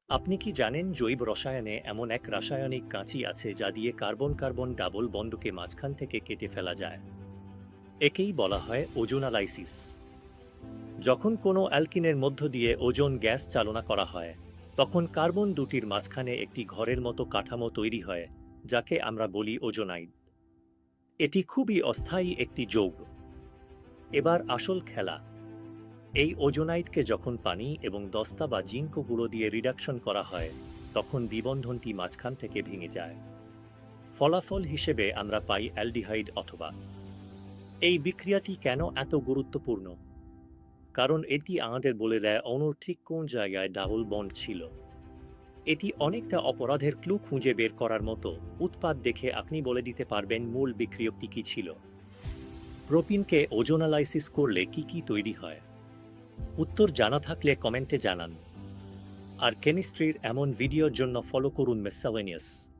আপনি কি জানেন জৈব রসায়নে এমন এক রাসায়নিক কাঁচি আছে যা দিয়ে কার্বন কার্বন ডাবল বন্ডকে মাঝখান থেকে কেটে ফেলা যায়? একেই বলা হয় ওজোনালাইসিস। যখন কোনো অ্যালকিনের মধ্য দিয়ে ওজোন গ্যাস চালনা করা হয়, তখন কার্বন দুটির মাঝখানে একটি ঘরের মতো কাঠামো তৈরি হয়, যাকে আমরা বলি ওজোনাইড। এটি খুবই অস্থায়ী একটি যৌগ। এবার আসল খেলা। এই ওজোনাইডকে যখন পানি এবং দস্তা বা জিঙ্ক গুঁড়ো দিয়ে রিডাকশন করা হয়, তখন বিবন্ধনটি মাঝখান থেকে ভেঙে যায়। ফলাফল হিসেবে আমরা পাই অ্যালডিহাইড অথবা। এই বিক্রিয়াটি কেন এত গুরুত্বপূর্ণ? কারণ এটি আমাদের বলে দেয় অণুর ঠিক কোন জায়গায় ডাবল বন্ড ছিল। এটি অনেকটা অপরাধের ক্লু খুঁজে বের করার মতো। উৎপাদ দেখে আপনি বলে দিতে পারবেন মূল বিক্রিয়কটি কি ছিল। প্রোপিনকে ওজোনালাইসিস করলে কি কি তৈরি হয়? উত্তর জানা থাকলে কমেন্টে জানান। আর কেমিস্ট্রির এমন ভিডিওর জন্য ফলো করুন মেসাওয়েনিয়াস।